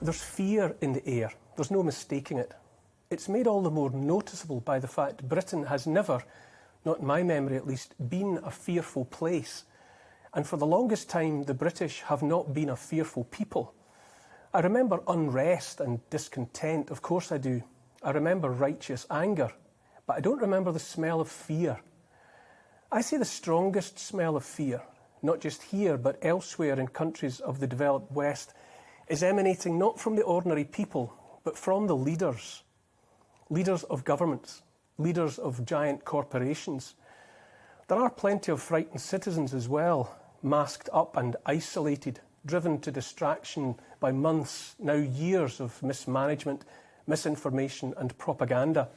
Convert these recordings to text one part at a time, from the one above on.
There's fear in the air. There's no mistaking it. It's made all the more noticeable by the fact Britain has never, not in my memory at least, been a fearful place. And for the longest time, the British have not been a fearful people. I remember unrest and discontent, of course I do. I remember righteous anger, but I don't remember the smell of fear. I say the strongest smell of fear, not just here but elsewhere in countries of the developed West, is emanating not from the ordinary people, but from the leaders. Leaders of governments, leaders of giant corporations. There are plenty of frightened citizens as well, masked up and isolated, driven to distraction by months, now years of mismanagement, misinformation and propaganda,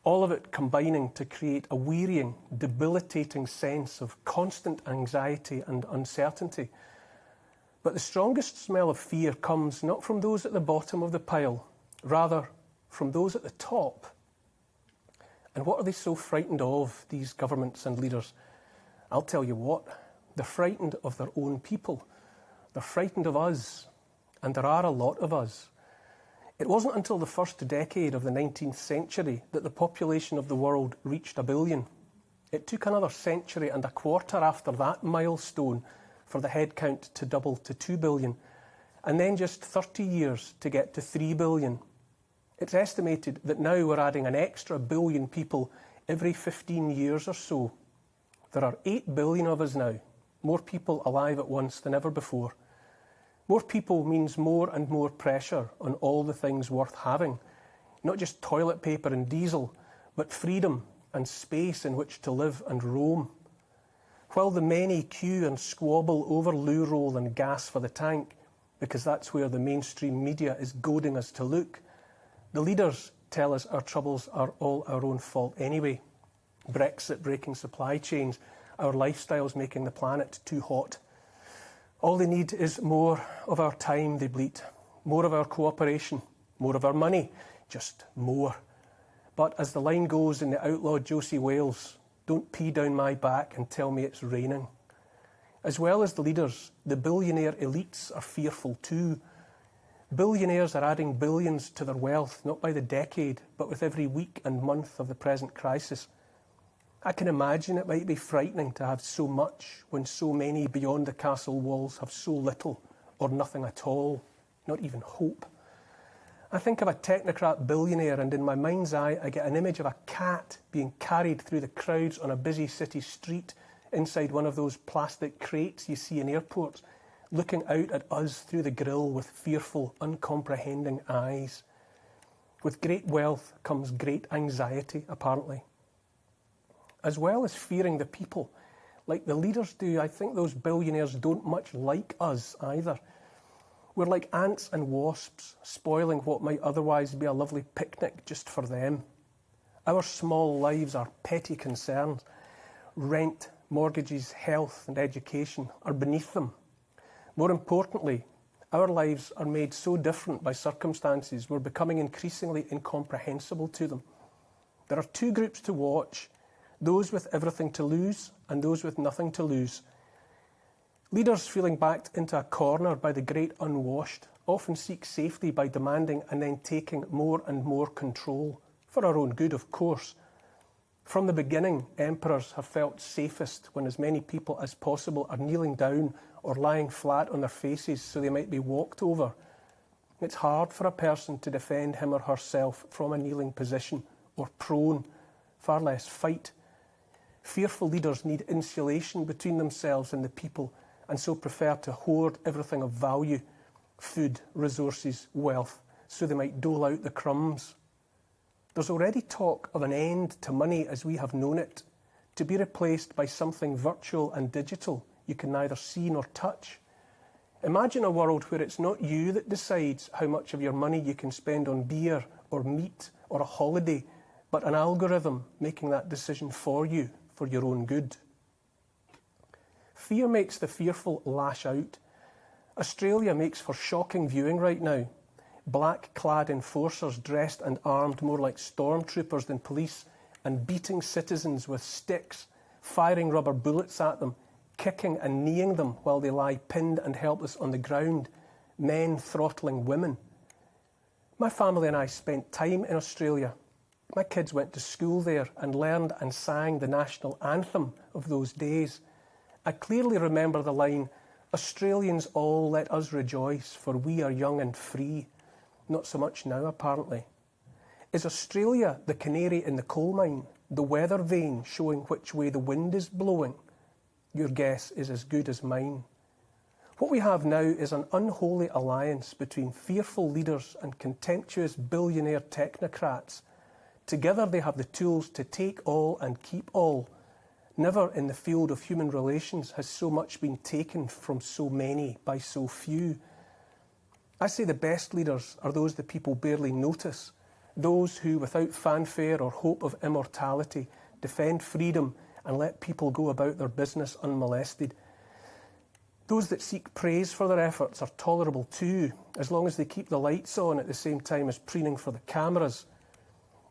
all of it combining to create a wearying, debilitating sense of constant anxiety and uncertainty. But the strongest smell of fear comes not from those at the bottom of the pile, rather from those at the top. And what are they so frightened of, these governments and leaders? I'll tell you what, they're frightened of their own people. They're frightened of us, and there are a lot of us. It wasn't until the first decade of the 19th century that the population of the world reached 1 billion. It took another century and a quarter after that milestone for the head count to double to 2 billion, and then just 30 years to get to 3 billion. It's estimated that now we're adding an extra billion people every 15 years or so. There are 8 billion of us now, more people alive at once than ever before. More people means more and more pressure on all the things worth having, not just toilet paper and diesel, but freedom and space in which to live and roam. While the many queue and squabble over loo roll and gas for the tank, because that's where the mainstream media is goading us to look, the leaders tell us our troubles are all our own fault anyway. Brexit breaking supply chains, our lifestyles making the planet too hot. All they need is more of our time, they bleat, more of our cooperation, more of our money, just more. But as the line goes in the outlaw Josie Wales, don't pee down my back and tell me it's raining. As well as the leaders, the billionaire elites are fearful too. Billionaires are adding billions to their wealth, not by the decade, but with every week and month of the present crisis. I can imagine it might be frightening to have so much when so many beyond the castle walls have so little or nothing at all, not even hope. I think of a technocrat billionaire and in my mind's eye I get an image of a cat being carried through the crowds on a busy city street inside one of those plastic crates you see in airports, looking out at us through the grille with fearful, uncomprehending eyes. With great wealth comes great anxiety, apparently. As well as fearing the people, like the leaders do, I think those billionaires don't much like us either. We're like ants and wasps, spoiling what might otherwise be a lovely picnic just for them. Our small lives are petty concerns. Rent, mortgages, health and education are beneath them. More importantly, our lives are made so different by circumstances we're becoming increasingly incomprehensible to them. There are two groups to watch, those with everything to lose and those with nothing to lose. Leaders feeling backed into a corner by the great unwashed often seek safety by demanding and then taking more and more control, for our own good, of course. From the beginning, emperors have felt safest when as many people as possible are kneeling down or lying flat on their faces so they might be walked over. It's hard for a person to defend him or herself from a kneeling position or prone, far less fight. Fearful leaders need insulation between themselves and the people, and so prefer to hoard everything of value, food, resources, wealth, so they might dole out the crumbs. There's already talk of an end to money as we have known it, to be replaced by something virtual and digital you can neither see nor touch. Imagine a world where it's not you that decides how much of your money you can spend on beer or meat or a holiday, but an algorithm making that decision for you, for your own good. Fear makes the fearful lash out. Australia makes for shocking viewing right now. Black-clad enforcers dressed and armed more like stormtroopers than police and beating citizens with sticks, firing rubber bullets at them, kicking and kneeing them while they lie pinned and helpless on the ground, men throttling women. My family and I spent time in Australia. My kids went to school there and learned and sang the national anthem of those days. I clearly remember the line, "Australians all, let us rejoice, for we are young and free." Not so much now, apparently. Is Australia the canary in the coal mine, the weather vane showing which way the wind is blowing? Your guess is as good as mine. What we have now is an unholy alliance between fearful leaders and contemptuous billionaire technocrats. Together they have the tools to take all and keep all. Never in the field of human relations has so much been taken from so many by so few. I say the best leaders are those that people barely notice, those who, without fanfare or hope of immortality, defend freedom and let people go about their business unmolested. Those that seek praise for their efforts are tolerable too, as long as they keep the lights on at the same time as preening for the cameras.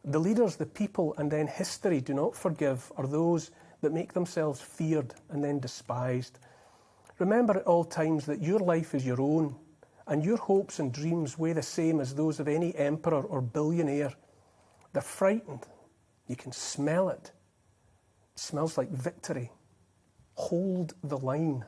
The leaders, the people, and then history do not forgive are those that make themselves feared and then despised. Remember at all times that your life is your own, and your hopes and dreams weigh the same as those of any emperor or billionaire. They're frightened. You can smell it. It smells like victory. Hold the line.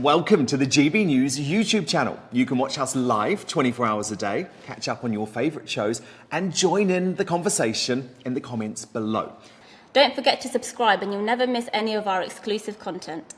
Welcome to the GB News YouTube channel. You can watch us live 24 hours a day, catch up on your favourite shows, and join in the conversation in the comments below. Don't forget to subscribe and you'll never miss any of our exclusive content.